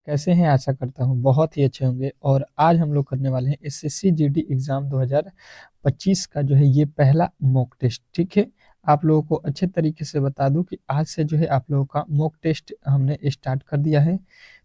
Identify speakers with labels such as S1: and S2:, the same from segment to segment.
S1: कैसे हैं? आशा करता हूँ बहुत ही अच्छे होंगे। और आज हम लोग करने वाले हैं एसएससी जीडी एग्ज़ाम 2025 का जो है ये पहला मॉक टेस्ट। ठीक है, आप लोगों को अच्छे तरीके से बता दूं कि आज से जो है आप लोगों का मॉक टेस्ट हमने स्टार्ट कर दिया है।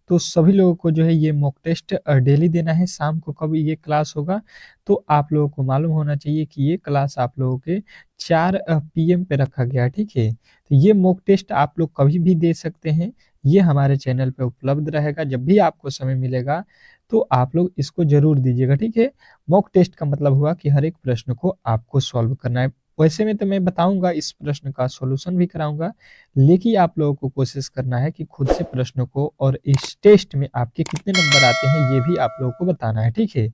S1: तो सभी लोगों को जो है ये मॉक टेस्ट डेली देना है। शाम को कब ये क्लास होगा तो आप लोगों को मालूम होना चाहिए कि ये क्लास आप लोगों के 4 पीएम पे रखा गया है। ठीक है, तो ये मॉक टेस्ट आप लोग कभी भी दे सकते हैं। ये हमारे चैनल पे उपलब्ध रहेगा। जब भी आपको समय मिलेगा तो आप लोग इसको जरूर दीजिएगा। ठीक है, मॉक टेस्ट का मतलब हुआ कि हर एक प्रश्न को आपको सॉल्व करना है। वैसे में तो मैं बताऊंगा, इस प्रश्न का सॉल्यूशन भी कराऊंगा, लेकिन आप लोगों को कोशिश करना है कि खुद से प्रश्न को और इस टेस्ट में आपके कितने नंबर आते हैं ये भी आप लोगों को बताना है। ठीक है,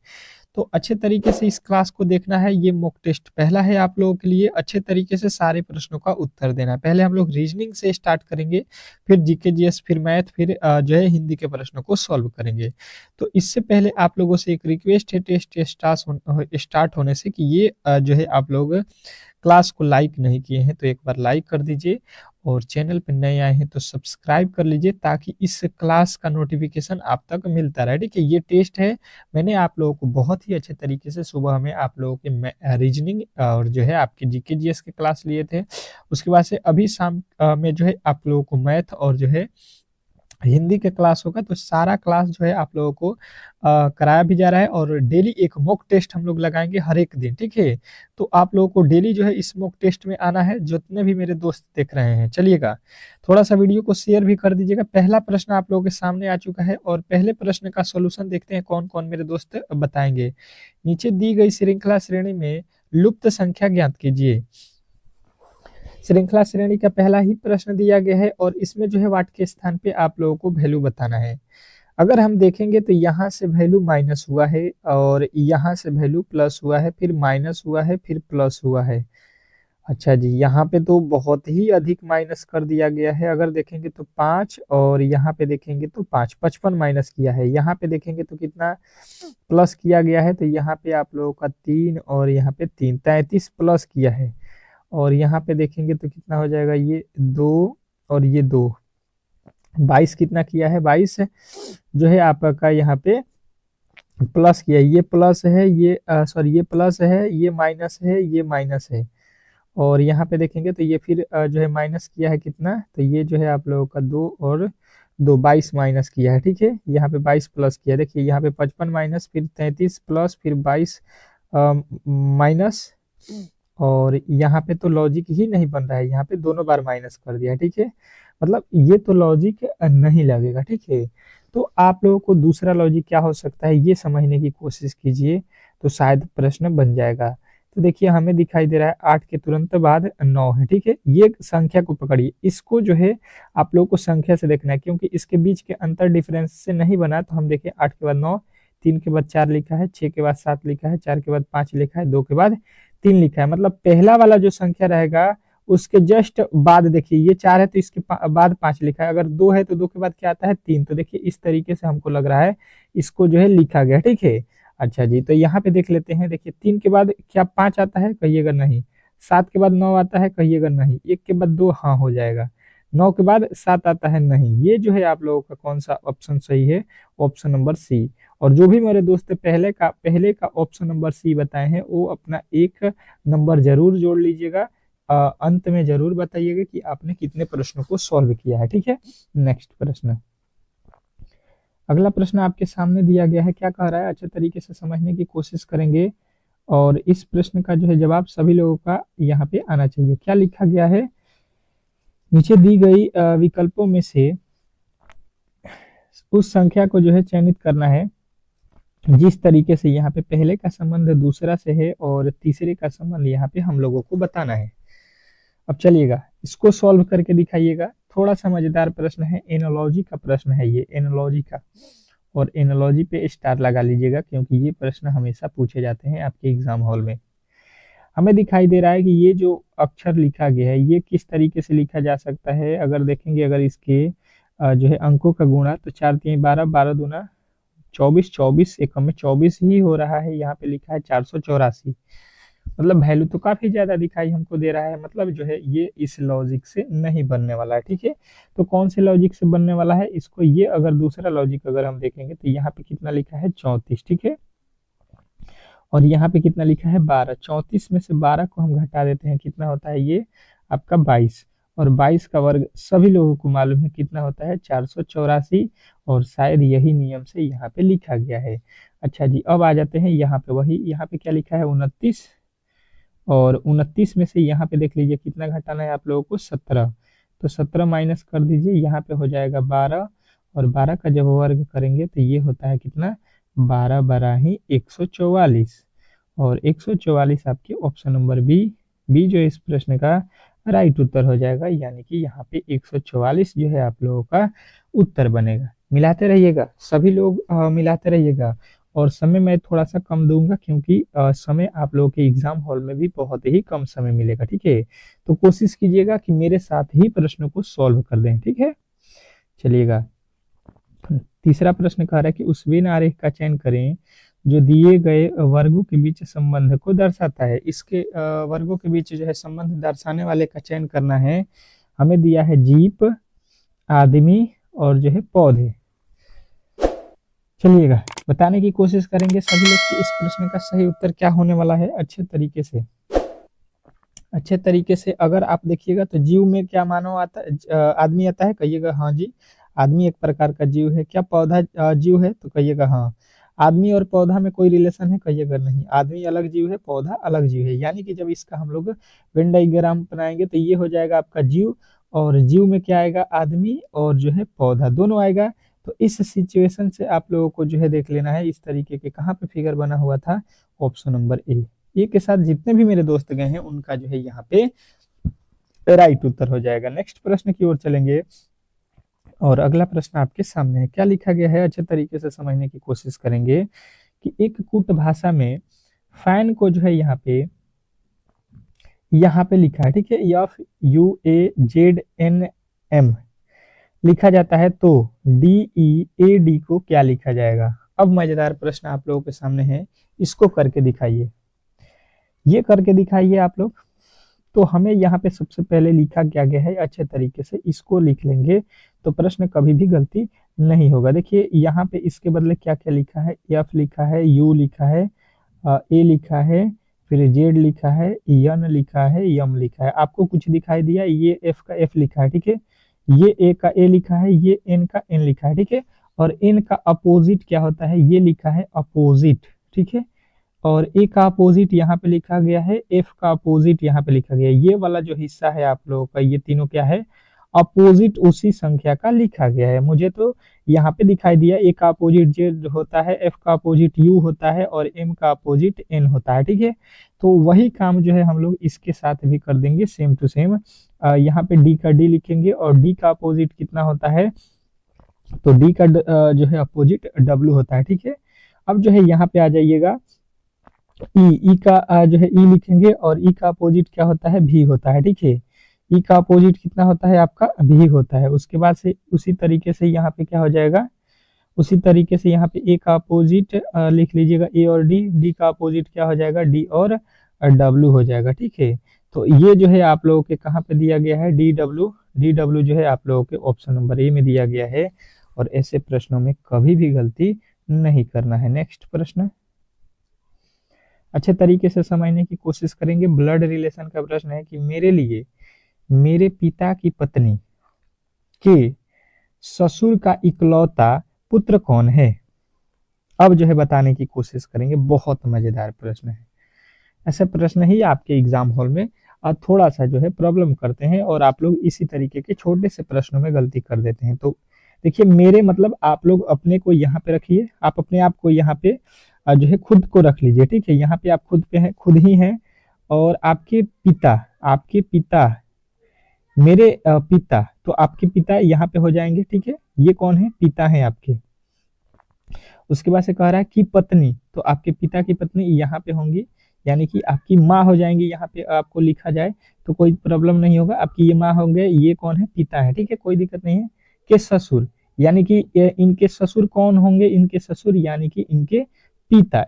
S1: तो अच्छे तरीके से इस क्लास को देखना है। ये मॉक टेस्ट पहला है आप लोगों के लिए। अच्छे तरीके से सारे प्रश्नों का उत्तर देना है। पहले हम लोग रीजनिंग से स्टार्ट करेंगे, फिर जीके जीएस, फिर मैथ, फिर जो है हिंदी के प्रश्नों को सॉल्व करेंगे। तो इससे पहले आप लोगों से एक रिक्वेस्ट है टेस्ट स्टार्ट होने से कि ये जो है आप लोग क्लास को लाइक नहीं किए हैं तो एक बार लाइक कर दीजिए, और चैनल पर नए आए हैं तो सब्सक्राइब कर लीजिए ताकि इस क्लास का नोटिफिकेशन आप तक मिलता रहे। ठीक है, ये टेस्ट है, मैंने आप लोगों को बहुत ही अच्छे तरीके से सुबह में आप लोगों के रीजनिंग और जो है आपके जीके जीएस के क्लास लिए थे। उसके बाद से अभी शाम में जो है आप लोगों को मैथ और जो है हिंदी के क्लास होगा। तो सारा क्लास जो है आप लोगों को कराया भी जा रहा है, और डेली एक मॉक टेस्ट हम लोग लगाएंगे हर एक दिन। ठीक है, तो आप लोगों को डेली जो है इस मॉक टेस्ट में आना है, जितने भी मेरे दोस्त देख रहे हैं। चलिएगा, थोड़ा सा वीडियो को शेयर भी कर दीजिएगा। पहला प्रश्न आप लोगों के सामने आ चुका है, और पहले प्रश्न का सोल्यूशन देखते हैं कौन कौन मेरे दोस्त बताएंगे। नीचे दी गई श्रृंखला श्रेणी में लुप्त संख्या ज्ञात कीजिए। श्रृंखला श्रेणी का पहला ही प्रश्न दिया गया है, और इसमें जो है वाट के स्थान पे आप लोगों को वैल्यू बताना है। अगर हम देखेंगे तो यहाँ से वैल्यू माइनस हुआ है, और यहाँ से वैल्यू प्लस हुआ है, फिर माइनस हुआ है, फिर प्लस हुआ है। अच्छा जी, यहाँ पे तो बहुत ही अधिक माइनस कर दिया गया है। अगर देखेंगे तो 5, और यहाँ पे देखेंगे तो 5, 55 माइनस किया है। यहाँ पे देखेंगे तो कितना प्लस किया गया है, तो यहाँ पे आप लोगों का 3 और यहाँ पे 3, 33 प्लस किया है। और यहाँ पे देखेंगे तो कितना हो जाएगा, ये 2 और ये 2, 22 कितना किया है, 22 जो है आपका यहाँ पे प्लस किया है। ये प्लस है, ये सॉरी ये प्लस है, ये माइनस है, ये माइनस है। और यहाँ पे देखेंगे तो ये फिर जो है माइनस किया है कितना, तो ये जो है आप लोगों का 2 और 2, 22 माइनस किया है। ठीक है, यहाँ पे 22 प्लस किया है। देखिए यहाँ पे 55 माइनस, फिर 33 प्लस, फिर 22 माइनस। और यहाँ पे तो लॉजिक ही नहीं बन रहा है, यहाँ पे दोनों बार माइनस कर दिया है। ठीक है, मतलब ये तो लॉजिक नहीं लगेगा। ठीक है, तो आप लोगों को दूसरा लॉजिक क्या हो सकता है ये समझने की कोशिश कीजिए, तो शायद प्रश्न बन जाएगा। तो देखिए हमें दिखाई दे रहा है 8 के तुरंत बाद 9 है। ठीक है, ये संख्या को पकड़िए, इसको जो है आप लोगों को संख्या से देखना है, क्योंकि इसके बीच के अंतर डिफरेंस से नहीं बना। तो हम देखिए 8 के बाद 9, 3 के बाद 4 लिखा है, 6 के बाद 7 लिखा है, 4 के बाद 5 लिखा है, 2 के बाद 3 लिखा है। मतलब पहला वाला जो संख्या रहेगा उसके जस्ट बाद देखिए ये 4 है तो इसके बाद 5 लिखा है। अगर 2 है तो 2 के बाद क्या आता है, 3। तो देखिए इस तरीके से हमको लग रहा है इसको जो है लिखा गया। ठीक है, अच्छा जी, तो यहाँ पे देख लेते हैं। देखिए 3 के बाद क्या 5 आता है, कहिएगा नहीं। 7 के बाद 9 आता है, कहिएगा नहीं। 1 के बाद 2, हाँ हो जाएगा। 9 के बाद 7 आता है, नहीं। ये जो है आप लोगों का कौन सा ऑप्शन सही है, ऑप्शन नंबर सी। और जो भी मेरे दोस्त पहले का ऑप्शन नंबर सी बताए हैं वो अपना 1 नंबर जरूर जोड़ लीजिएगा। अंत में जरूर बताइएगा कि आपने कितने प्रश्नों को सॉल्व किया है। ठीक है, नेक्स्ट प्रश्न। अगला प्रश्न आपके सामने दिया गया है, क्या कह रहा है अच्छे तरीके से समझने की कोशिश करेंगे, और इस प्रश्न का जो है जवाब सभी लोगों का यहाँ पे आना चाहिए। क्या लिखा गया है, नीचे दी गई विकल्पों में से उस संख्या को जो है चयनित करना है जिस तरीके से यहाँ पे पहले का संबंध दूसरा से है और तीसरे का संबंध यहाँ पे हम लोगों को बताना है। अब चलिएगा इसको सॉल्व करके दिखाइएगा। थोड़ा सा मजेदार प्रश्न है, एनोलॉजी का प्रश्न है ये, एनोलॉजी का। और एनोलॉजी पे स्टार लगा लीजिएगा, क्योंकि ये प्रश्न हमेशा पूछे जाते हैं आपके एग्जाम हॉल में। हमें दिखाई दे रहा है कि ये जो अक्षर लिखा गया है ये किस तरीके से लिखा जा सकता है। अगर देखेंगे, अगर इसके जो है अंकों का गुणा, तो 4 3 12, 12 दूना 24, 24 एकम में 24 ही हो रहा है। यहाँ पे लिखा है 484, मतलब वैल्यू तो काफी ज्यादा दिखाई हमको दे रहा है, मतलब जो है ये इस लॉजिक से नहीं बनने वाला है। ठीक है, तो कौन से लॉजिक से बनने वाला है इसको, ये अगर दूसरा लॉजिक अगर हम देखेंगे तो यहाँ पे कितना लिखा है 34। ठीक है, और यहाँ पे कितना लिखा है 12। 34 में से 12 को हम घटा देते हैं, कितना होता है ये आपका 22। और 22 का वर्ग सभी लोगों को मालूम है कितना होता है 484, और शायद यही नियम से यहाँ पे लिखा गया है। अच्छा जी, अब आ जाते हैं यहाँ पे, वही यहाँ पे क्या लिखा है 29, और 29 में से यहाँ पे देख लीजिए कितना घटाना है आप लोगों को 17। तो 17 माइनस कर दीजिए, यहाँ पे हो जाएगा 12, और 12 का जब वर्ग करेंगे तो ये होता है कितना 12 12 ही 144, और 144 आपके ऑप्शन नंबर बी, बी जो इस प्रश्न का राइट उत्तर हो जाएगा, यानी कि यहाँ पे 144 जो है आप लोगों का उत्तर बनेगा। मिलाते रहिएगा सभी लोग, मिलाते रहिएगा। और समय मैं थोड़ा सा कम दूंगा क्योंकि समय आप लोगों के एग्जाम हॉल में भी बहुत ही कम समय मिलेगा। ठीक है, तो कोशिश कीजिएगा कि मेरे साथ ही प्रश्नों को सॉल्व कर दें। ठीक है, चलिएगा। तीसरा प्रश्न कह रहा है कि उस वेन आरेख का चयन करें जो दिए गए वर्गों के बीच संबंध को दर्शाता है। इसके वर्गों के बीच जो है संबंध दर्शाने वाले का चयन करना है। हमें दिया है जीप, आदमी और जो है पौधे। चलिएगा, बताने की कोशिश करेंगे सभी लोग कि इस प्रश्न का सही उत्तर क्या होने वाला है। अच्छे तरीके से, अच्छे तरीके से अगर आप देखिएगा तो जीव में क्या मानव आता है, आदमी आता है, कहिएगा हाँ जी, आदमी एक प्रकार का जीव है। क्या पौधा जीव है, तो कहिएगा हाँ। आदमी और पौधा में कोई रिलेशन है, कहिएगा नहीं। आदमी अलग जीव है, पौधा अलग जीव है, यानी कि जब इसका हम लोग वेन डायग्राम बनाएंगे तो ये हो जाएगा आपका जीव, और जीव में क्या आएगा आदमी, और जो है पौधा दोनों आएगा। तो इस सिचुएशन से आप लोगों को जो है देख लेना है इस तरीके के कहाँ पे फिगर बना हुआ था, ऑप्शन नंबर ए के साथ जितने भी मेरे दोस्त गए हैं उनका जो है यहाँ पे राइट उत्तर हो जाएगा। नेक्स्ट प्रश्न की ओर चलेंगे, और अगला प्रश्न आपके सामने है। क्या लिखा गया है अच्छे तरीके से समझने की कोशिश करेंगे कि एक कूट भाषा में फैन को जो है यहाँ पे लिखा है, ठीक है, FUAZNM लिखा जाता है, तो DEAD को क्या लिखा जाएगा। अब मजेदार प्रश्न आप लोगों के सामने है, इसको करके दिखाइए, ये करके दिखाइए आप लोग। तो हमें यहाँ पे सबसे पहले लिखा क्या गया है, अच्छे तरीके से इसको लिख लेंगे तो प्रश्न कभी भी गलती नहीं होगा। देखिए यहाँ पे इसके बदले क्या क्या लिखा है, F लिखा है, U लिखा है, A लिखा है, फिर Z लिखा है, N लिखा है, M लिखा है। आपको कुछ दिखाई दिया, ये F का F लिखा है, ठीक है, ये A का A लिखा है, ये N का N लिखा है, ठीक है, और N का अपोजिट क्या होता है, ये लिखा है अपोजिट, ठीक है, और ए का अपोजिट यहाँ पे लिखा गया है, एफ का अपोजिट यहाँ पे लिखा गया है। ये वाला जो हिस्सा है आप लोगों का, ये तीनों क्या है अपोजिट उसी संख्या का लिखा गया है। मुझे तो यहाँ पे दिखाई दिया, ए का अपोजिट जेड होता है, एफ का अपोजिट यू होता है, और एम का अपोजिट एन होता है, ठीक है। तो वही काम जो है हम लोग इसके साथ भी कर देंगे, सेम टू सेम। यहाँ पे डी का डी लिखेंगे, और डी का अपोजिट कितना होता है, तो डी का जो है अपोजिट डब्ल्यू होता है, ठीक है। अब जो है यहाँ पे आ जाइएगा, ई का जो है ई लिखेंगे, और ई का अपोजिट क्या होता है, भी होता है, ठीक है। ई का अपोजिट कितना होता है आपका, भी होता है। उसके बाद से उसी तरीके से यहाँ पे क्या हो जाएगा, उसी तरीके से यहाँ पे ए का अपोजिट लिख लीजिएगा, ए और डी, डी का अपोजिट क्या हो जाएगा, डी और डब्ल्यू हो जाएगा, ठीक है। तो ये जो है आप लोगों के कहाँ पे दिया गया है, डी डब्ल्यू जो है आप लोगों के ऑप्शन नंबर ए में दिया गया है, और ऐसे प्रश्नों में कभी भी गलती नहीं करना है। नेक्स्ट प्रश्न अच्छे तरीके से समझने की कोशिश करेंगे। ब्लड रिलेशन का प्रश्न है कि मेरे लिए मेरे पिता की पत्नी के ससुर का इकलौता पुत्र कौन है। अब जो है बताने की कोशिश करेंगे, बहुत मजेदार प्रश्न है। ऐसे प्रश्न ही आपके एग्जाम हॉल में थोड़ा सा जो है प्रॉब्लम करते हैं, और आप लोग इसी तरीके के छोटे से प्रश्नों में गलती कर देते हैं। तो देखिए मेरे मतलब आप लोग अपने को यहाँ पे रखिए, आप अपने आप को यहाँ पे जो है खुद को रख लीजिए, ठीक है। यहाँ पे आप खुद पे हैं, खुद ही हैं, और आपके पिता मेरे पिता, तो आपके पिता यहाँ पे हो जाएंगे, ठीक है। ये कौन है, पिता है आपके। उसके बाद से कह रहा है कि पत्नी, तो आपके पिता की पत्नी यहाँ पे होंगी, यानी कि आपकी माँ हो जाएंगी। यहाँ पे आपको लिखा जाए तो कोई प्रॉब्लम नहीं होगा, आपकी ये माँ होंगे, ये कौन है, पिता है, ठीक है, कोई दिक्कत नहीं है। के ससुर, यानी कि इनके ससुर कौन होंगे, इनके ससुर यानी कि इनके पिता,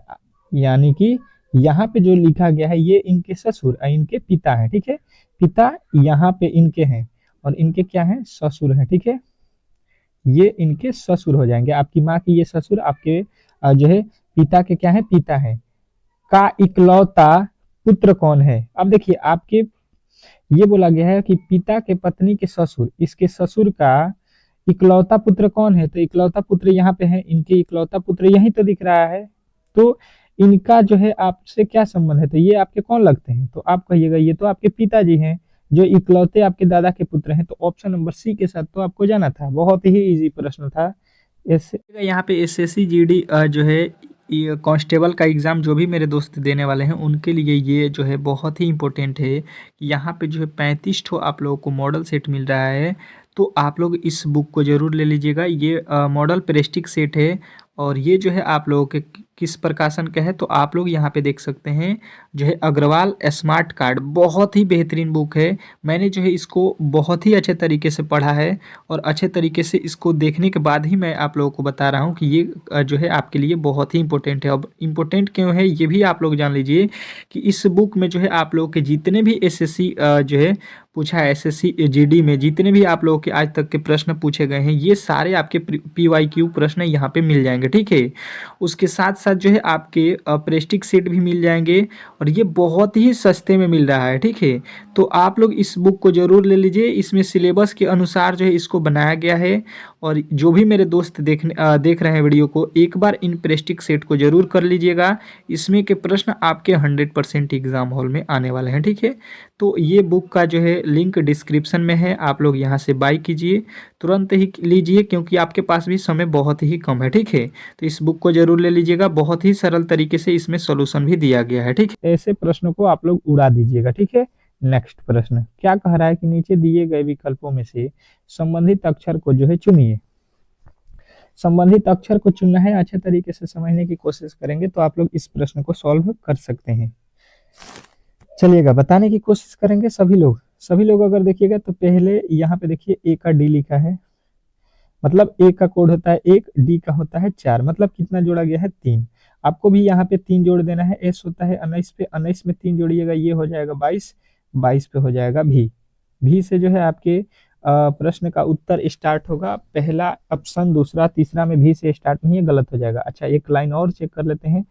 S1: यानी कि यहाँ पे जो लिखा गया है ये इनके ससुर इनके पिता है, ठीक है। पिता यहाँ पे इनके हैं और इनके क्या है, ससुर है, ठीक है। ये इनके ससुर हो जाएंगे, आपकी माँ के ये ससुर आपके जो है पिता के क्या है, पिता है। का इकलौता पुत्र कौन है? अब देखिए आपके ये बोला गया है कि पिता के पत्नी के ससुर, इसके ससुर का इकलौता पुत्र कौन है? तो इकलौता पुत्र यहाँ पे है, इनके इकलौता पुत्र यही तो दिख रहा है। तो इनका जो है आपसे क्या संबंध है? तो ये आपके कौन लगते हैं? तो आप कहिएगा ये तो आपके पिताजी हैं, जो इकलौते आपके दादा के पुत्र हैं। तो ऑप्शन नंबर सी के साथ तो आपको जाना था। बहुत ही इजी प्रश्न था। ऐसे यहाँ पे एसएससी जीडी जो है ये कांस्टेबल का एग्ज़ाम जो भी मेरे दोस्त देने वाले हैं उनके लिए ये जो है बहुत ही इम्पोर्टेंट है कि यहाँ पे जो है 35 ठो आप लोगों को मॉडल सेट मिल रहा है। तो आप लोग इस बुक को ज़रूर ले लीजिएगा। ये मॉडल प्रेस्टिक सेट है और ये जो है आप लोगों के किस प्रकाशन का है? तो आप लोग यहाँ पे देख सकते हैं जो है अग्रवाल स्मार्ट कार्ड, बहुत ही बेहतरीन बुक है। मैंने जो है इसको बहुत ही अच्छे तरीके से पढ़ा है और अच्छे तरीके से इसको देखने के बाद ही मैं आप लोगों को बता रहा हूँ कि ये जो है आपके लिए बहुत ही इम्पोर्टेंट है। अब इम्पोर्टेंट क्यों है ये भी आप लोग जान लीजिए कि इस बुक में जो है आप लोगों के जितने भी एसएससी जो है पूछा है, एसएससी जीडी में जितने भी आप लोगों के आज तक के प्रश्न पूछे गए हैं ये सारे आपके पीवाईक्यू प्रश्न यहाँ पे मिल जाएंगे, ठीक है। उसके साथ साथ जो है आपके प्रेस्टिक सेट भी मिल जाएंगे और ये बहुत ही सस्ते में मिल रहा है, ठीक है। तो आप लोग इस बुक को ज़रूर ले लीजिए। इसमें सिलेबस के अनुसार जो है इसको बनाया गया है और जो भी मेरे दोस्त देख रहे हैं वीडियो को, एक बार इन प्रेस्टिक सेट को ज़रूर कर लीजिएगा। इसमें के प्रश्न आपके 100% एग्जाम हॉल में आने वाले हैं, ठीक है। तो ये बुक का जो है लिंक डिस्क्रिप्शन में है, आप लोग यहाँ से बाय कीजिए, तुरंत ही लीजिए क्योंकि आपके पास भी समय बहुत ही कम है, ठीक है। तो इस बुक को जरूर ले लीजिएगा, बहुत ही सरल तरीके से इसमें सॉल्यूशन भी दिया गया है, ठीक है। ऐसे प्रश्नों को आप लोग उड़ा दीजिएगा, ठीक है। नेक्स्ट प्रश्न क्या कह रहा है कि नीचे दिए गए विकल्पों में से संबंधित अक्षर को जो है चुनिए। संबंधित अक्षर को चुनना है, अच्छे तरीके से समझने की कोशिश करेंगे तो आप लोग इस प्रश्न को सॉल्व कर सकते हैं। चलिएगा बताने की कोशिश करेंगे सभी लोग अगर देखिएगा तो पहले यहाँ पे देखिए ए का डी लिखा है, मतलब ए का कोड होता है 1, डी का होता है 4, मतलब कितना जोड़ा गया है 3। आपको भी यहाँ पे 3 जोड़ देना है। एस होता है 19 पे, 19 में 3 जोड़िएगा ये हो जाएगा 22, 22 पे हो जाएगा भी से जो है आपके प्रश्न का उत्तर स्टार्ट होगा। पहला ऑप्शन, दूसरा, तीसरा में भी से स्टार्ट नहीं है, गलत हो जाएगा। अच्छा एक लाइन और चेक कर लेते हैं।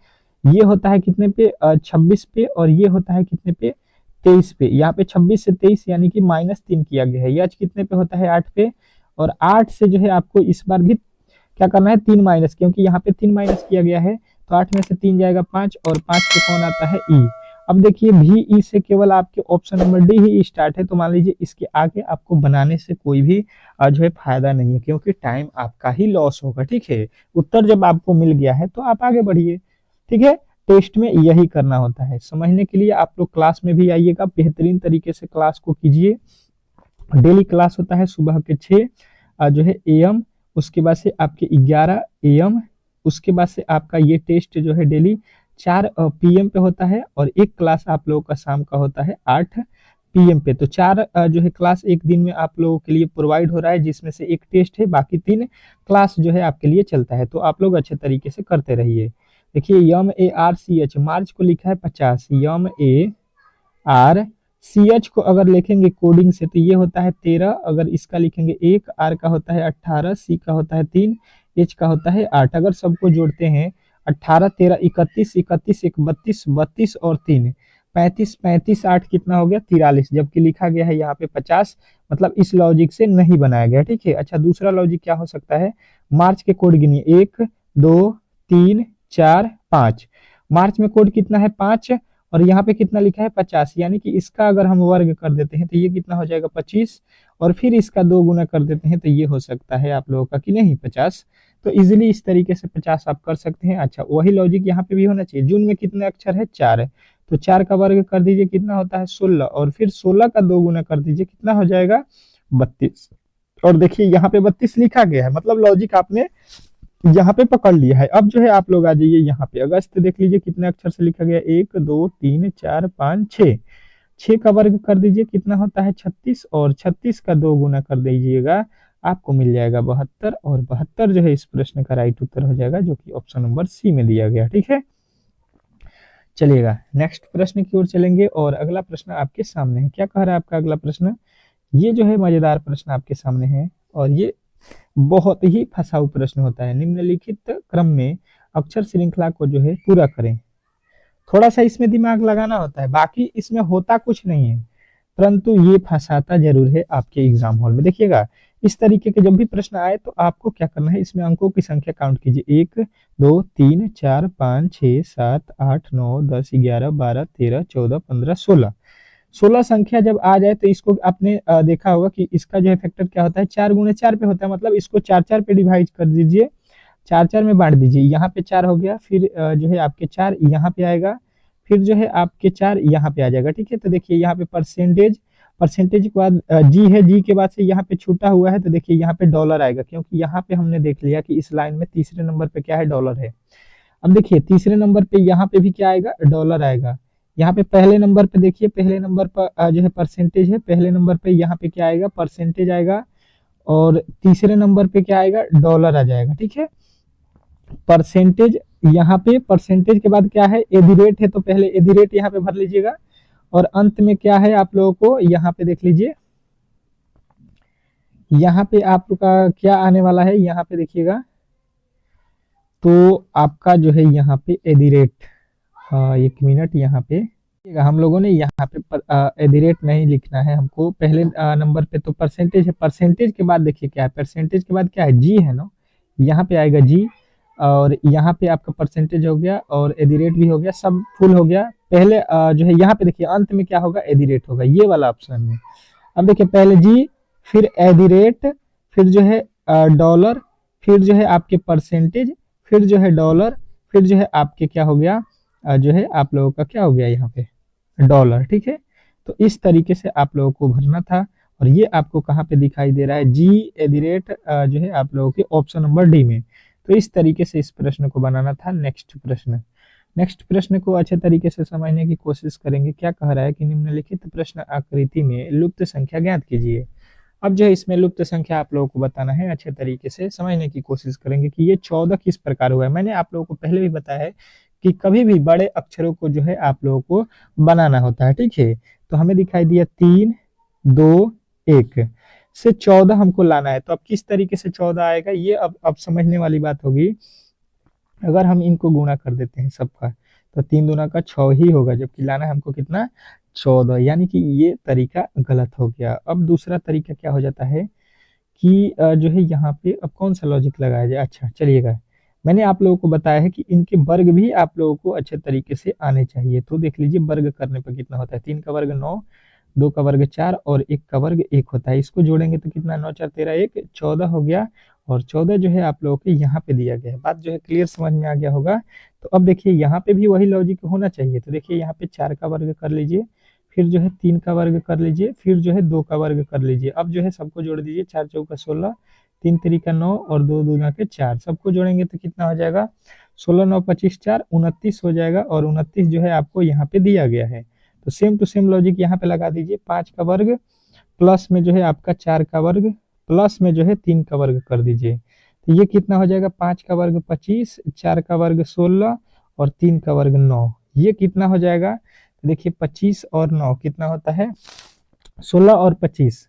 S1: ये होता है कितने पे, 26 पे, और ये होता है कितने पे, 23 पे। यहाँ पे 26 से 23 यानी कि -3 किया गया है। ये आज कितने पे होता है, 8 पे, और 8 से जो है आपको इस बार भी क्या करना है, 3 माइनस, क्योंकि यहाँ पे 3 माइनस किया गया है। तो 8 में से 3 जाएगा 5, और 5 पे कौन आता है, ई। अब देखिए भी ई से केवल आपके ऑप्शन नंबर डी ही स्टार्ट है, तो मान लीजिए इसके आगे आपको बनाने से कोई भी जो है फायदा नहीं है, क्योंकि टाइम आपका ही लॉस होगा, ठीक है। उत्तर जब आपको मिल गया है तो आप आगे बढ़िए, ठीक है। टेस्ट में यही करना होता है। समझने के लिए आप लोग क्लास में भी आइएगा, बेहतरीन तरीके से क्लास को कीजिए। डेली क्लास होता है सुबह के 6 जो है एएम, उसके बाद से आपके 11 एएम, उसके बाद से आपका ये टेस्ट जो है डेली 4 पीएम पे होता है, और एक क्लास आप लोगों का शाम का होता है 8 पीएम पे। तो 4 जो है क्लास एक दिन में आप लोगों के लिए प्रोवाइड हो रहा है, जिसमें से एक टेस्ट है, बाकी 3 क्लास जो है आपके लिए चलता है। तो आप लोग अच्छे तरीके से करते रहिए। देखिए MARCH, मार्च को लिखा है 50, MARCH को अगर लिखेंगे कोडिंग से तो ये होता है 13, अगर इसका लिखेंगे 1, आर का होता है 18, सी का होता है 3, एच का होता है 8। अगर सबको जोड़ते हैं 18, 13, 31, 31, 1, 32, 32 और 3, 35, 35, 8 कितना हो गया, 43, जबकि लिखा गया है यहाँ पे 50, मतलब इस लॉजिक से नहीं बनाया गया, ठीक है। अच्छा दूसरा लॉजिक क्या हो सकता है, मार्च के कोड गिनिए, 1, 2, 3, 4, 5। मार्च में कोड कितना है, 5, और यहाँ पे कितना लिखा है, 50, यानी कि इसका अगर हम वर्ग कर देते हैं तो ये कितना हो जाएगा, 25, और फिर इसका 2 गुना कर देते हैं तो ये हो सकता है आप लोगों का कि नहीं, 50। तो इजीली इस तरीके से 50 आप कर सकते हैं। अच्छा वही लॉजिक यहाँ पे भी होना चाहिए। जून में कितने अक्षर है, 4 है, तो 4 का वर्ग कर दीजिए कितना होता है, 16, और फिर 16 का 2 गुना कर दीजिए कितना हो जाएगा, 32। और देखिए यहाँ पे 32 लिखा गया है, मतलब लॉजिक आपने यहाँ पे पकड़ लिया है। अब जो है आप लोग आ जाइए यहाँ पे, अगस्त देख लीजिए कितने अक्षर से लिखा गया, 1, 2, 3, 4, 5, 6, 6 का वर्ग कर दीजिए कितना होता है, 36, और 36 का 2 गुना कर दीजिएगा, आपको मिल जाएगा 72, और 72 जो है इस प्रश्न का राइट उत्तर हो जाएगा, जो कि ऑप्शन नंबर सी में दिया गया, ठीक है। चलिएगा नेक्स्ट प्रश्न की ओर चलेंगे और अगला प्रश्न आपके सामने है। क्या कह रहा है आपका अगला प्रश्न? ये जो है मजेदार प्रश्न आपके सामने है और ये बहुत ही फंसाऊ प्रश्न होता है। निम्नलिखित क्रम में अक्षर श्रृंखला को जो है पूरा करें। थोड़ा सा इसमें दिमाग लगाना होता है, बाकी इसमें होता कुछ नहीं है, परंतु ये फंसाता जरूर है आपके एग्जाम हॉल में। देखिएगा इस तरीके के जब भी प्रश्न आए तो आपको क्या करना है, इसमें अंकों की संख्या काउंट कीजिए। 1 2 3 4 5 6 7 8 9 10 11 12 13 14 15 16। 16 संख्या जब आ जाए तो इसको आपने देखा होगा कि इसका जो है फैक्टर क्या होता है, 4 गुणे 4 पे होता है। मतलब इसको 4 पे डिवाइड कर दीजिए, 4 में बांट दीजिए। यहाँ पे 4 हो गया, फिर जो है आपके 4 यहाँ पे आएगा, फिर जो है आपके 4 यहाँ पे आ जाएगा। ठीक है, तो देखिए यहाँ पे परसेंटेज, परसेंटेज के बाद जी है, जी के बाद से यहाँ पे छूटा हुआ है तो देखिए यहाँ पे डॉलर आएगा, क्योंकि यहाँ पे हमने देख लिया कि इस लाइन में तीसरे नंबर पे क्या है, डॉलर है। अब देखिए तीसरे नंबर पे यहाँ पे भी क्या आएगा, डॉलर आएगा। यहाँ पे पहले नंबर पे देखिए, पहले नंबर पर जो है परसेंटेज है, पहले नंबर पे यहाँ पे क्या आएगा, परसेंटेज आएगा, और तीसरे नंबर पे क्या आएगा, डॉलर आ जाएगा। ठीक है, परसेंटेज यहाँ पे, परसेंटेज के बाद क्या है, एदी रेट है, तो पहले एदी रेट यहाँ पे भर लीजिएगा, और अंत में क्या है आप लोगों को यहाँ पे देख लीजिए, यहाँ पे आपका क्या आने वाला है, यहाँ पे देखिएगा तो आपका जो है यहाँ पे एदी रेट, 1 मिनट, यहाँ पे हम लोगों ने यहाँ पे एदी रेट नहीं लिखना है हमको। पहले नंबर पे तो परसेंटेज है, परसेंटेज के बाद देखिए क्या है, परसेंटेज के बाद क्या है, जी है ना, यहाँ पे आएगा जी, और यहाँ पे आपका परसेंटेज हो गया और एदी रेट भी हो गया, सब फुल हो गया। पहले जो है यहाँ पे देखिए अंत में क्या होगा, एदी रेट होगा, ये वाला ऑप्शन में। अब देखिए पहले जी, फिर एदी रेट, फिर जो है डॉलर, फिर जो है आपके परसेंटेज, फिर जो है डॉलर, फिर जो है आपके क्या हो गया, जो है आप लोगों का क्या हो गया यहाँ पे, डॉलर। ठीक है, तो इस तरीके से आप लोगों को भरना था, और ये आपको कहाँ पे दिखाई दे रहा है, जी एदी रेट जो है आप लोगों के ऑप्शन नंबर डी में। तो इस तरीके से इस प्रश्न को बनाना था। नेक्स्ट प्रश्न, नेक्स्ट प्रश्न को अच्छे तरीके से समझने की कोशिश करेंगे। क्या कह रहा है कि निम्नलिखित प्रश्न आकृति में लुप्त संख्या ज्ञात कीजिए। अब जो है इसमें लुप्त संख्या आप लोगों को बताना है, अच्छे तरीके से समझने की कोशिश करेंगे कि ये 14 किस प्रकार हुआ है। मैंने आप लोगों को पहले भी बताया है कि कभी भी बड़े अक्षरों को जो है आप लोगों को बनाना होता है। ठीक है, तो हमें दिखाई दिया 3 2 1 से 14 हमको लाना है। तो अब किस तरीके से 14 आएगा, ये अब समझने वाली बात होगी। अगर हम इनको गुणा कर देते हैं सबका, तो 3 दूना का 6 ही होगा, जबकि लाना है हमको कितना, 14, यानी कि ये तरीका गलत हो गया। अब दूसरा तरीका क्या हो जाता है कि जो है यहाँ पे अब कौन सा लॉजिक लगाया जाए। अच्छा चलिएगा, मैंने आप लोगों को बताया है कि इनके वर्ग भी आप लोगों को अच्छे तरीके से आने चाहिए। तो देख लीजिए वर्ग करने पर कितना होता है, 3 का वर्ग 9, 2 का वर्ग 4 और 1 का वर्ग 1 होता है। इसको जोड़ेंगे तो कितना, 9 4 13 1 14 हो गया, और 14 जो है आप लोगों के यहाँ पे दिया गया है। बात जो है क्लियर समझ में आ गया होगा। तो अब देखिए यहाँ पे भी वही लॉजिक होना चाहिए। तो देखिए यहाँ पे 4 का वर्ग कर लीजिए, फिर जो है 3 का वर्ग कर लीजिए, फिर जो है 2 का वर्ग कर लीजिए। अब जो है सबको जोड़ दीजिए, 4 चौका 16, 3 तिरिका 9 और 2 दूना के 4, सबको जोड़ेंगे तो कितना हो जाएगा, 16 9 25 4 29 हो जाएगा, और 29 जो है आपको यहाँ पे दिया गया है। तो सेम टू सेम लॉजिक यहाँ पे लगा दीजिए, 5 का वर्ग प्लस में जो है आपका 4 का वर्ग प्लस में जो है 3 का वर्ग कर दीजिए। तो ये कितना हो जाएगा, 5 का वर्ग 25, 4 का वर्ग 16 और 3 का वर्ग 9, ये कितना हो जाएगा, देखिए 25 और 9 कितना होता है, 16 और 25,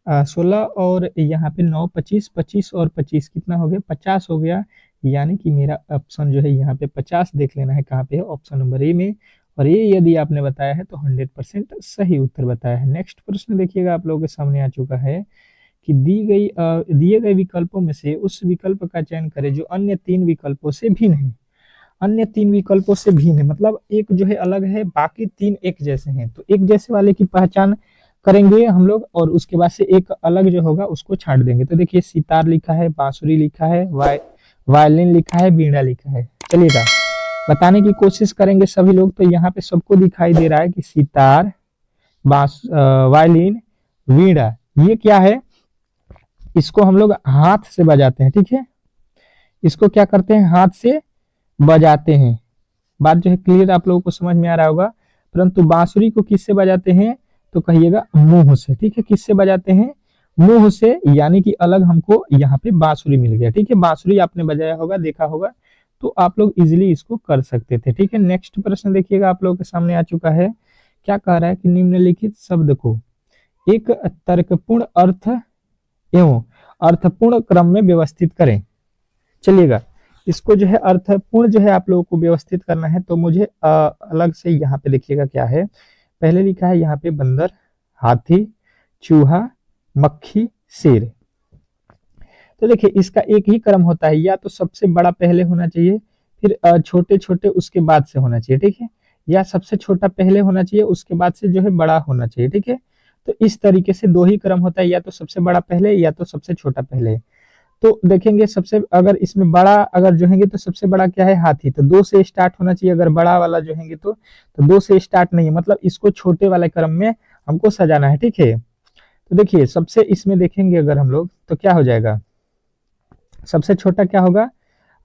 S1: 16 और यहाँ पे 9 25, 25 और 25 कितना हो गया, 50 हो गया। यानी कि मेरा ऑप्शन जो है यहाँ पे 50 देख लेना है कहाँ पे है, ऑप्शन नंबर ए में। और ये यदि आपने बताया है तो 100% सही उत्तर बताया है। नेक्स्ट प्रश्न देखिएगा आप लोगों के सामने आ चुका है कि दिए गए विकल्पों में से उस विकल्प का चयन करें जो अन्य 3 विकल्पों से भिन्न है। अन्य 3 विकल्पों से भिन्न है मतलब एक जो है अलग है, बाकी 3 एक जैसे हैं। तो एक जैसे वाले की पहचान करेंगे हम लोग, और उसके बाद से एक अलग जो होगा उसको छांट देंगे। तो देखिए सितार लिखा है, बांसुरी लिखा है, वायलिन लिखा है, वीणा लिखा है। चलिएगा बताने की कोशिश करेंगे सभी लोग। तो यहाँ पे सबको दिखाई दे रहा है कि सितार, वायलिन, वीणा, ये क्या है, इसको हम लोग हाथ से बजाते हैं। ठीक है, इसको क्या करते हैं, हाथ से बजाते हैं। बात जो है क्लियर आप लोगों को समझ में आ रहा होगा। परंतु बांसुरी को किससे बजाते हैं, तो कहिएगा मुंह से। ठीक है, किससे बजाते हैं, मुंह से यानी कि अलग हमको यहाँ पे बांसुरी मिल गया। ठीक है, बांसुरी आपने बजाया होगा, देखा होगा, तो आप लोग इजिली इसको कर सकते थे। ठीक है, नेक्स्ट प्रश्न देखिएगा आप लोगों के सामने आ चुका है। क्या कह रहा है कि निम्नलिखित शब्द को एक तर्कपूर्ण अर्थ एवं अर्थपूर्ण क्रम में व्यवस्थित करें। चलिएगा, इसको जो है अर्थपूर्ण जो है आप लोगों को व्यवस्थित करना है, तो मुझे अलग से यहाँ पे देखिएगा क्या है। पहले लिखा है यहाँ पे बंदर, हाथी, चूहा, मक्खी, शेर। तो देखिए इसका एक ही क्रम होता है, या तो सबसे बड़ा पहले होना चाहिए, फिर छोटे छोटे उसके बाद से होना चाहिए। ठीक है, या सबसे छोटा पहले होना चाहिए, उसके बाद से जो है बड़ा होना चाहिए। ठीक है, तो इस तरीके से दो ही क्रम होता है, या तो सबसे बड़ा पहले या तो सबसे छोटा पहले। तो देखेंगे सबसे, अगर इसमें बड़ा अगर जो है तो सबसे बड़ा क्या है, हाथी, तो दो से स्टार्ट होना चाहिए। अगर बड़ा वाला जो है तो दो से स्टार्ट नहीं है, मतलब इसको छोटे वाले क्रम में हमको सजाना है। ठीक है, तो देखिए सबसे इसमें देखेंगे अगर हम लोग तो क्या हो जाएगा, सबसे छोटा क्या होगा,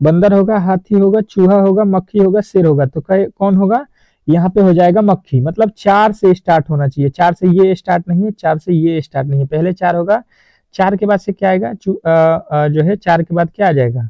S1: बंदर होगा, हाथी होगा, चूहा होगा, मक्खी होगा, शेर होगा। तो कौन होगा, यहाँ पे हो जाएगा मक्खी। मतलब चार से स्टार्ट होना चाहिए, चार से ये स्टार्ट नहीं है, चार से ये स्टार्ट नहीं है, पहले चार होगा, चार के बाद से क्या आएगा, जो है चार के बाद क्या आ जाएगा,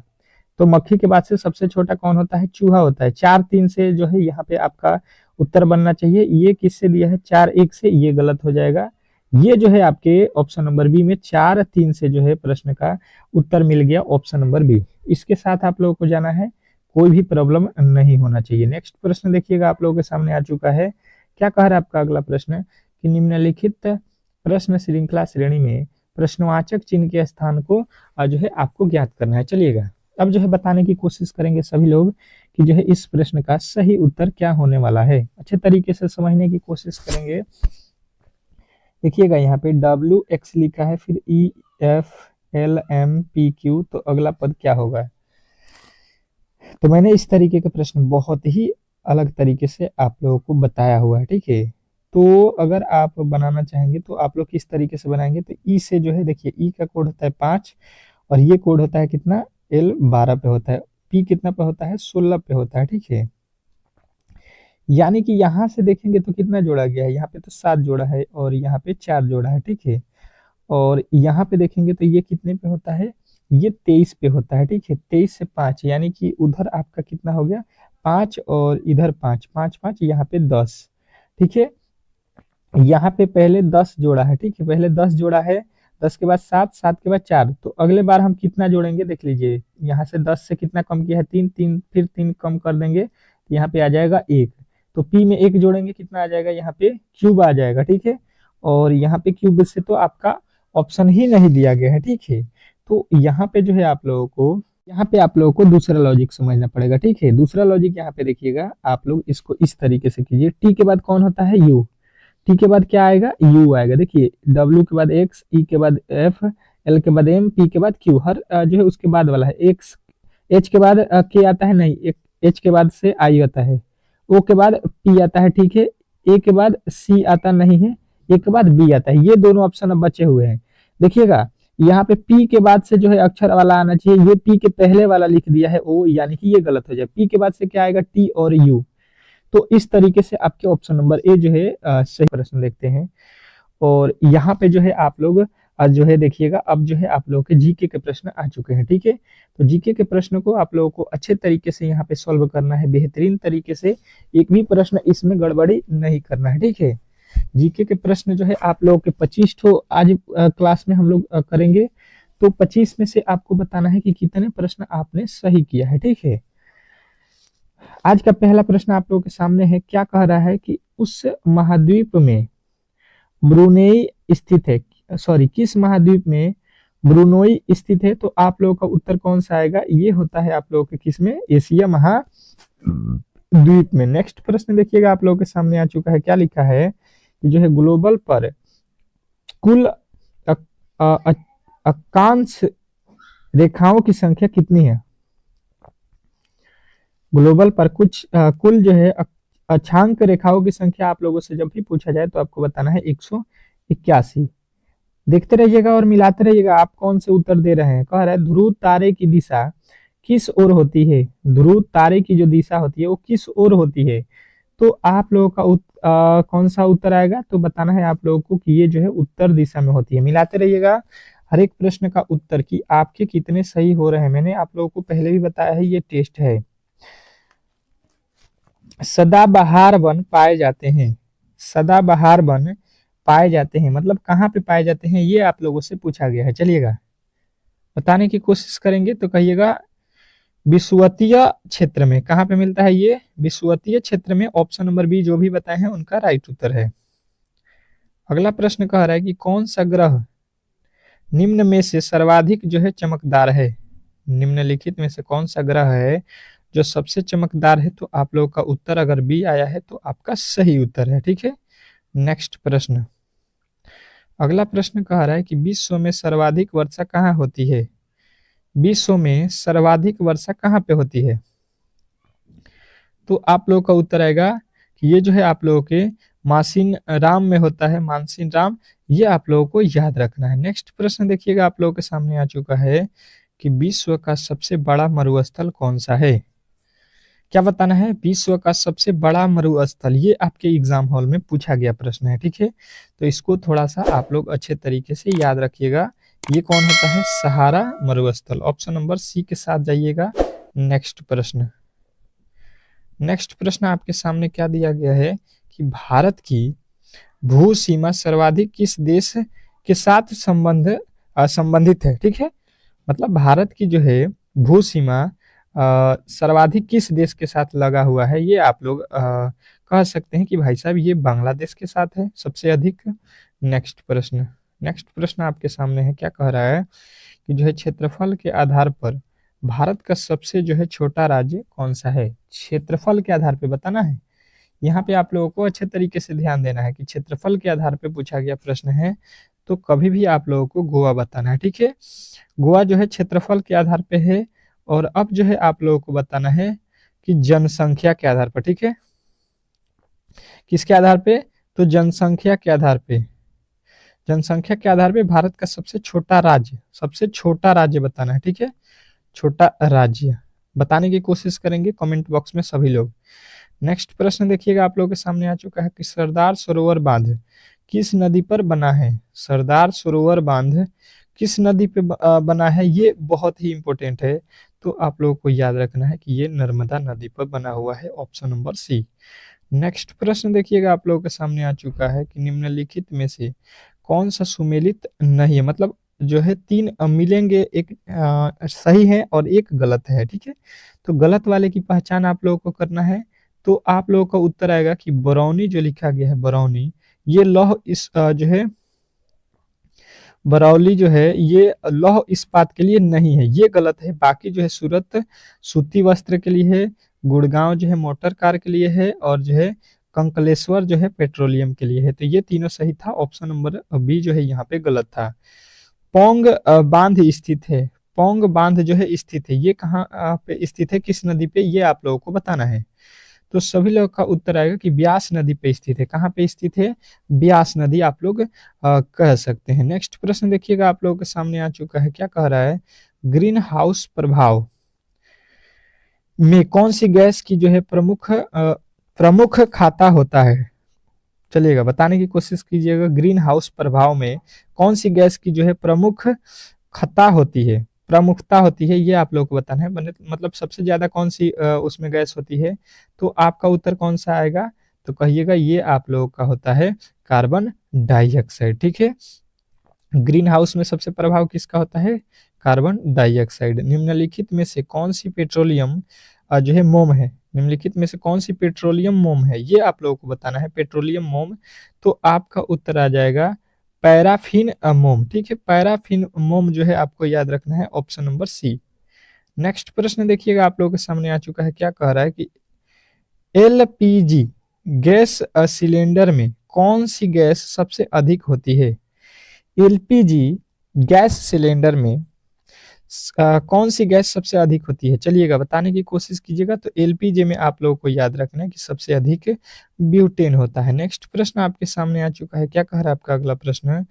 S1: तो मक्खी के बाद से सबसे छोटा कौन होता है, चूहा होता है। चार तीन से जो है यहाँ पे आपका उत्तर बनना चाहिए। ये किससे दिया है, चार एक से, ये गलत हो जाएगा। ये जो है आपके ऑप्शन नंबर बी में चार तीन से जो है प्रश्न का उत्तर मिल गया, ऑप्शन नंबर बी। इसके साथ आप लोगों को जाना है, कोई भी प्रॉब्लम नहीं होना चाहिए। नेक्स्ट प्रश्न देखिएगा आप लोगों के सामने आ चुका है। क्या कह रहा है आपका अगला प्रश्न कि निम्नलिखित प्रश्न श्रृंखला श्रेणी में प्रश्नवाचक चिन्ह के स्थान को जो है आपको ज्ञात करना है। चलिएगा, अब जो है बताने की कोशिश करेंगे सभी लोग कि जो है इस प्रश्न का सही उत्तर क्या होने वाला है। अच्छे तरीके से समझने की कोशिश करेंगे। देखिएगा यहाँ पे WX लिखा है, फिर EFLMPQ, तो अगला पद क्या होगा। तो मैंने इस तरीके के प्रश्न बहुत ही अलग तरीके से आप लोगों को बताया हुआ है। ठीक है, तो अगर आप बनाना चाहेंगे तो आप लोग किस तरीके से बनाएंगे, तो ई से जो है देखिए, ई का कोड होता है 5 और ये कोड होता है कितना, L 12 पे होता है, P कितना पे होता है, 16 पे होता है। ठीक है, यानी कि यहाँ से देखेंगे तो कितना जोड़ा गया है, यहाँ पे तो 7 जोड़ा है और यहाँ पे 4 जोड़ा है। ठीक है, और यहाँ पे देखेंगे तो ये कितने पे होता है, ये 23 पे होता है। ठीक है, 23 से 5 यानी कि उधर आपका कितना हो गया, 5 और इधर 5, 5 5, यहाँ पे 10। ठीक है, यहाँ पे पहले 10 जोड़ा है। ठीक है, पहले 10 जोड़ा है, 10 के बाद 7, 7 के बाद 4, तो अगले बार हम कितना जोड़ेंगे देख लीजिए, यहाँ से 10 से कितना कम किया है, 3 3, फिर 3 कम कर देंगे, तो यहाँ पे आ जाएगा 1। तो पी में 1 जोड़ेंगे, कितना आ जाएगा, यहाँ पे क्यूब आ जाएगा। ठीक है, और यहाँ पे क्यूब से तो आपका ऑप्शन ही नहीं दिया गया है। ठीक है, तो यहाँ पे जो है आप लोगों को, यहाँ पे आप लोगों को दूसरा लॉजिक समझना पड़ेगा। ठीक है, दूसरा लॉजिक यहाँ पे देखिएगा, आप लोग इसको इस तरीके से कीजिए। टी के बाद कौन होता है, यू, टी के बाद क्या आएगा, यू आएगा। देखिए डब्ल्यू के बाद एक्स, ई के बाद एफ, एल के बाद एम, पी के बाद क्यू, हर जो है उसके बाद वाला है। एक्स, एच के बाद के आता है नहीं, एच के बाद से आई आता है, ओ के बाद पी आता है। ठीक है, ए के बाद सी आता नहीं है, ए के बाद बी आता है। ये दोनों ऑप्शन अब बचे हुए हैं। देखिएगा यहाँ पे पी के बाद से जो है अक्षर वाला आना चाहिए, ये पी के पहले वाला लिख दिया है ओ, यानी कि ये गलत हो जाए। पी के बाद से क्या आएगा, टी और यू। तो इस तरीके से आपके ऑप्शन नंबर ए जो है सही प्रश्न देखते हैं। और यहाँ पे जो है आप लोग जो है देखिएगा, अब जो है आप लोगों के जीके के प्रश्न आ चुके हैं। ठीक है, तो जीके के प्रश्न को आप लोगों को अच्छे तरीके से यहाँ पे सॉल्व करना है, बेहतरीन तरीके से, एक भी प्रश्न इसमें गड़बड़ी नहीं करना है। ठीक है, जीके के प्रश्न जो है आप लोगों के 25 ठो आज क्लास में हम लोग करेंगे, तो 25 में से आपको बताना है कि कितने प्रश्न आपने सही किया है। ठीक है, आज का पहला प्रश्न आप लोगों के सामने है। क्या कह रहा है कि उस महाद्वीप में ब्रुनेई स्थित है, सॉरी किस महाद्वीप में ब्रुनोई स्थित है, तो आप लोगों का उत्तर कौन सा आएगा, ये होता है आप लोगों के किस में, एशिया महाद्वीप में। नेक्स्ट प्रश्न देखिएगा आप लोगों के सामने आ चुका है। क्या लिखा है कि जो है ग्लोबल पर कुल अक्षांश रेखाओं की संख्या कितनी है। ग्लोबल पर कुल जो है अक्षांक रेखाओं की संख्या आप लोगों से जब भी पूछा जाए तो आपको बताना है 181। देखते रहिएगा और मिलाते रहिएगा आप कौन से उत्तर दे रहे हैं। कह रहा है ध्रुव तारे की दिशा किस ओर होती है, ध्रुव तारे की जो दिशा होती है वो किस ओर होती है, तो आप लोगों का कौन सा उत्तर आएगा, तो बताना है आप लोगों को कि ये जो है उत्तर दिशा में होती है। मिलाते रहिएगा हर एक प्रश्न का उत्तर कि आपके कितने सही हो रहे हैं। मैंने आप लोगों को पहले भी बताया है, ये टेस्ट है। सदाबहार वन पाए जाते हैं, सदाबहार वन पाए जाते हैं मतलब कहाँ पे पाए जाते हैं, ये आप लोगों से पूछा गया है। चलिएगा बताने की कोशिश करेंगे, तो कहिएगा विषुवतीय क्षेत्र में। कहाँ पे मिलता है ये, विषुवतीय क्षेत्र में। ऑप्शन नंबर बी जो भी बताए हैं उनका राइट उत्तर है। अगला प्रश्न कह रहा है कि कौन सा ग्रह निम्न में से सर्वाधिक जो है चमकदार है। निम्नलिखित में से कौन सा ग्रह है जो सबसे चमकदार है, तो आप लोगों का उत्तर अगर बी आया है तो आपका सही उत्तर है। ठीक है, नेक्स्ट प्रश्न। अगला प्रश्न कह रहा है कि विश्व में सर्वाधिक वर्षा कहाँ होती है। विश्व में सर्वाधिक वर्षा कहाँ पे होती है, तो आप लोगों का उत्तर आएगा कि ये जो है आप लोगों के मासिन राम में होता है, मानसीन राम। ये आप लोगों को याद रखना है। नेक्स्ट प्रश्न देखिएगा, आप लोगों के सामने आ चुका है कि विश्व का सबसे बड़ा मरुस्थल कौन सा है। क्या बताना है, विश्व का सबसे बड़ा मरुस्थल। ये आपके एग्जाम हॉल में पूछा गया प्रश्न है। ठीक है, तो इसको थोड़ा सा आप लोग अच्छे तरीके से याद रखिएगा। ये कौन होता है, सहारा मरुस्थल। ऑप्शन नंबर सी के साथ जाइएगा। नेक्स्ट प्रश्न। नेक्स्ट प्रश्न आपके सामने क्या दिया गया है कि भारत की भू सीमा सर्वाधिक किस देश के साथ संबंधित है। ठीक है, मतलब भारत की जो है भू सीमा सर्वाधिक किस देश के साथ लगा हुआ है, ये आप लोग कह सकते हैं कि भाई साहब ये बांग्लादेश के साथ है सबसे अधिक। नेक्स्ट प्रश्न। नेक्स्ट प्रश्न आपके सामने है, क्या कह रहा है कि जो है क्षेत्रफल के आधार पर भारत का सबसे जो है छोटा राज्य कौन सा है। क्षेत्रफल के आधार पे बताना है। यहाँ पे आप लोगों को अच्छे तरीके से ध्यान देना है कि क्षेत्रफल के आधार पे पूछा गया प्रश्न है, तो कभी भी आप लोगों को गोवा बताना है। ठीक है, गोवा जो है क्षेत्रफल के आधार पे है। और अब जो है आप लोगों को बताना है कि जनसंख्या के आधार पर। ठीक है, किसके आधार पे, तो जनसंख्या के आधार पे। जनसंख्या के आधार पे भारत का सबसे छोटा राज्य, सबसे छोटा राज्य बताना है। ठीक है, छोटा राज्य बताने की कोशिश करेंगे कमेंट बॉक्स में सभी लोग। नेक्स्ट प्रश्न देखिएगा, आप लोगों के सामने आ चुका है कि सरदार सरोवर बांध किस नदी पर बना है। सरदार सरोवर बांध किस नदी पे बना है, ये बहुत ही इंपॉर्टेंट है। तो आप लोगों को याद रखना है कि ये नर्मदा नदी पर बना हुआ है। Option number C. नेक्स्ट प्रश्न देखिएगा, आप लोगों के सामने आ चुका है कि निम्नलिखित में से कौन सा सुमेलित नहीं है। मतलब जो है तीन मिलेंगे, एक सही है और एक गलत है। ठीक है, तो गलत वाले की पहचान आप लोगों को करना है। तो आप लोगों का उत्तर आएगा कि बरौनी जो लिखा गया है, बरौनी, ये लौह इस जो है बरौली जो है ये लौह इस्पात के लिए नहीं है, ये गलत है। बाकी जो है सूरत सूती वस्त्र के लिए है, गुड़गांव जो है मोटर कार के लिए है, और जो है कंकलेश्वर जो है पेट्रोलियम के लिए है। तो ये तीनों सही था। ऑप्शन नंबर बी जो है यहाँ पे गलत था। पौंग बांध स्थित है, पौंग बांध जो है स्थित है, ये कहाँ पे स्थित है, किस नदी पे, ये आप लोगों को बताना है। तो सभी लोग का उत्तर आएगा कि ब्यास नदी पे स्थित है। कहाँ पे स्थित है, ब्यास नदी आप लोग कह सकते हैं। नेक्स्ट प्रश्न देखिएगा, आप लोगों के सामने आ चुका है, क्या कह रहा है, ग्रीन हाउस प्रभाव में कौन सी गैस की जो है प्रमुख खाता होता है। चलिएगा बताने की कोशिश कीजिएगा, ग्रीन हाउस प्रभाव में कौन सी गैस की जो है प्रमुख खता होती है, प्रमुखता होती है, ये आप लोगों को बताना है। मतलब सबसे ज्यादा कौन सी उसमें गैस होती है, तो आपका उत्तर कौन सा आएगा, तो कहिएगा ये आप लोगों का होता है कार्बन डाइऑक्साइड। ठीक है, ग्रीन हाउस में सबसे प्रभाव किसका होता है, कार्बन डाइऑक्साइड। निम्नलिखित में से कौन सी पेट्रोलियम जो है मोम है, निम्नलिखित में से कौन सी पेट्रोलियम मोम है, ये आप लोगों को बताना है, पेट्रोलियम मोम। तो आपका उत्तर आ जाएगा पैराफिन मोम। ठीक है, पैराफिन मोम जो है आपको याद रखना है। Option number C. नेक्स्ट प्रश्न देखिएगा, आप लोगों के सामने आ चुका है, क्या कह रहा है कि एलपीजी गैस सिलेंडर में कौन सी गैस सबसे अधिक होती है। एलपीजी गैस सिलेंडर में कौन सी गैस सबसे अधिक होती है, चलिएगा बताने की कोशिश कीजिएगा। तो एलपीजी में आप लोगों को याद रखना है कि सबसे अधिक ब्यूटेन होता है। नेक्स्ट प्रश्न आपके सामने आ चुका है, क्या कह रहा है आपका अगला प्रश्न,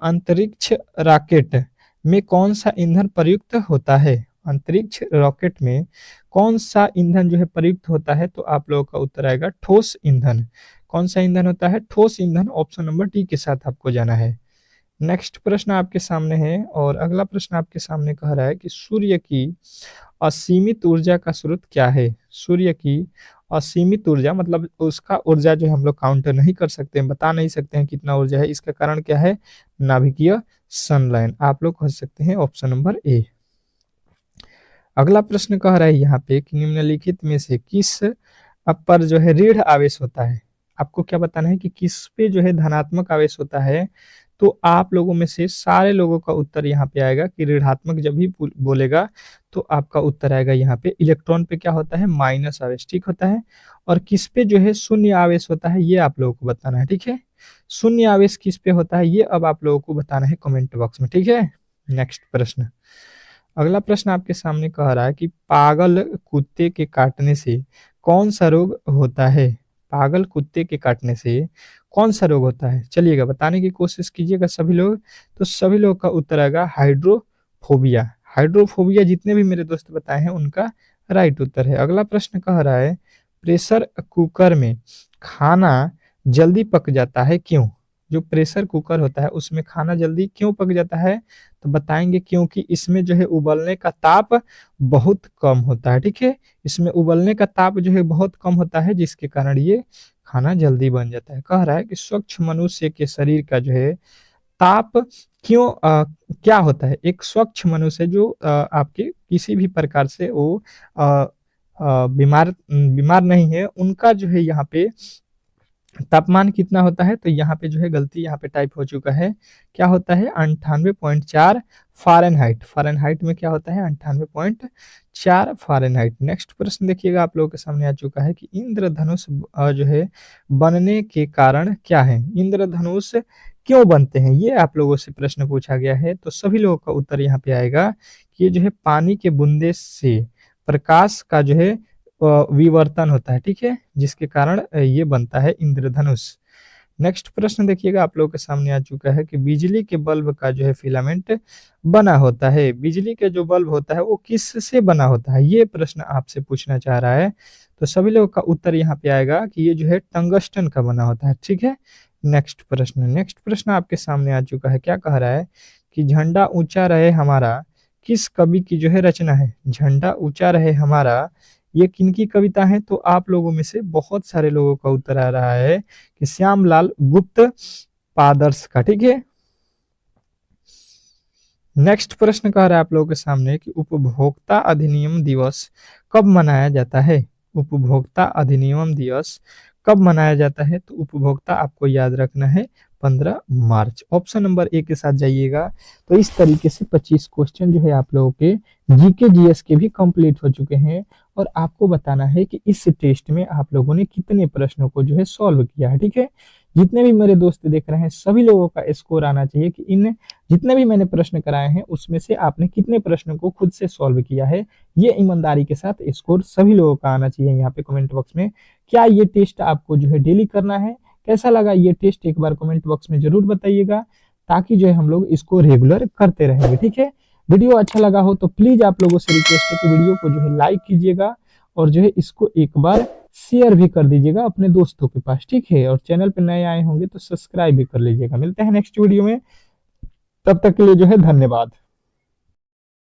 S1: अंतरिक्ष रॉकेट में कौन सा ईंधन प्रयुक्त होता है। अंतरिक्ष रॉकेट में कौन सा ईंधन जो है प्रयुक्त होता है? तो आप लोगों का उत्तर आएगा ठोस ईंधन। कौन सा ईंधन होता है? ठोस ईंधन। ऑप्शन नंबर डी के साथ आपको जाना है। नेक्स्ट प्रश्न आपके सामने है और अगला प्रश्न आपके सामने कह रहा है कि सूर्य की असीमित ऊर्जा का स्रोत क्या है? सूर्य की असीमित ऊर्जा मतलब उसका ऊर्जा जो हम लोग काउंटर नहीं कर सकते, बता नहीं सकते हैं कितना ऊर्जा है। इसका कारण क्या है? नाभिकीय संलयन। आप लोग कह सकते हैं ऑप्शन नंबर ए। अगला प्रश्न कह रहा है यहाँ पे कि निम्नलिखित में से किस पर जो है ऋण आवेश होता है? आपको क्या बताना है कि किस पे जो है धनात्मक आवेश होता है? तो आप लोगों में से सारे लोगों का उत्तर यहाँ पे आएगा कि ऋणात्मक जब भी बोलेगा तो आपका उत्तर आएगा यहाँ पे इलेक्ट्रॉन पे क्या होता है? माइनस आवेश। ठीक होता है। और किस पे जो है शून्य आवेश होता है, ये आप लोगों को बताना है। ठीक है, शून्य आवेश किस पे होता है ये अब आप लोगों को बताना है कमेंट बॉक्स में। ठीक है। नेक्स्ट प्रश्न, अगला प्रश्न आपके सामने कह रहा है कि पागल कुत्ते के काटने से कौन सा रोग होता है? पागल कुत्ते के काटने से कौन सा रोग होता है? चलिएगा बताने की कोशिश कीजिएगा सभी लोग। तो सभी लोग का उत्तर आएगा हाइड्रोफोबिया। हाइड्रोफोबिया जितने भी मेरे दोस्त बताए हैं उनका राइट उत्तर है। अगला प्रश्न कह रहा है प्रेशर कुकर में खाना जल्दी पक जाता है क्यों? जो प्रेशर कुकर होता है उसमें खाना जल्दी क्यों पक जाता है? तो बताएंगे क्योंकि इसमें जो है उबलने का ताप बहुत कम होता है। ठीक है, इसमें उबलने का ताप जो है बहुत कम होता है जिसके कारण ये खाना जल्दी बन जाता है। कह रहा है कि स्वच्छ मनुष्य के शरीर का जो है ताप क्यों क्या होता है? एक स्वच्छ मनुष्य जो आपके किसी भी प्रकार से वो बीमार बीमार नहीं है, उनका जो है यहाँ पे तापमान कितना होता है? तो यहाँ पे जो है गलती यहाँ पे टाइप हो चुका है। क्या होता है? 98.4 फ़ारेनहाइट। फ़ारेनहाइट में क्या होता है? 98.4 फ़ारेनहाइट। नेक्स्ट प्रश्न देखिएगा आप लोगों के सामने आ चुका है कि इंद्रधनुष जो है बनने के कारण क्या है? इंद्रधनुष क्यों बनते हैं? ये आप लोगों से प्रश्न पूछा गया है। तो सभी लोगों का उत्तर यहाँ पे आएगा कि ये जो है पानी के बूंदे से प्रकाश का जो है विवर्तन होता है। ठीक है, जिसके कारण ये बनता है इंद्रधनुष। नेक्स्ट प्रश्न देखिएगा आप लोगों के सामने आ चुका है कि बिजली के बल्ब का जो है फिलामेंट बना होता है। बिजली का जो बल्ब होता है वो किस से बना होता है? ये प्रश्न आपसे पूछना चाह रहा है। तो सभी लोगों का उत्तर यहाँ पे आएगा कि ये जो है टंगस्टन का बना होता है। ठीक है। नेक्स्ट प्रश्न आपके सामने आ चुका है। क्या कह रहा है कि झंडा ऊंचा रहे हमारा किस कवि की जो है रचना है? झंडा ऊंचा रहे हमारा ये किनकी कविता है? तो आप लोगों में से बहुत सारे लोगों का उत्तर आ रहा है कि श्यामलाल गुप्त पादर्श का। ठीक है। नेक्स्ट प्रश्न कह रहा है आप लोगों के सामने कि उपभोक्ता अधिनियम दिवस कब मनाया जाता है? उपभोक्ता अधिनियम दिवस कब मनाया जाता है? तो उपभोक्ता आपको याद रखना है 15 मार्च। ऑप्शन नंबर ए के साथ जाइएगा। तो इस तरीके से 25 क्वेश्चन जो है आप लोगों के जीके जीएस के भी कंप्लीट हो चुके हैं और आपको बताना है कि इस टेस्ट में आप लोगों ने कितने प्रश्नों को जो है सॉल्व किया है। ठीक है, जितने भी मेरे दोस्त देख रहे हैं सभी लोगों का स्कोर आना चाहिए कि इन जितने भी मैंने प्रश्न कराए हैं उसमें से आपने कितने प्रश्नों को खुद से सॉल्व किया है। ये ईमानदारी के साथ स्कोर सभी लोगों का आना चाहिए यहाँ पे कमेंट बॉक्स में। क्या ये टेस्ट आपको जो है डेली करना है? कैसा लगा ये टेस्ट एक बार कमेंट बॉक्स में जरूर बताइएगा ताकि जो है हम लोग इसको रेगुलर करते रहेंगे। ठीक है, वीडियो अच्छा लगा हो तो प्लीज आप लोगों से रिक्वेस्ट है कि वीडियो को जो है लाइक कीजिएगा और जो है इसको एक बार शेयर भी कर दीजिएगा अपने दोस्तों के पास। ठीक है, और चैनल पे नए आए होंगे तो सब्सक्राइब भी कर लीजिएगा। मिलते हैं नेक्स्ट वीडियो में, तब तक के लिए जो है धन्यवाद।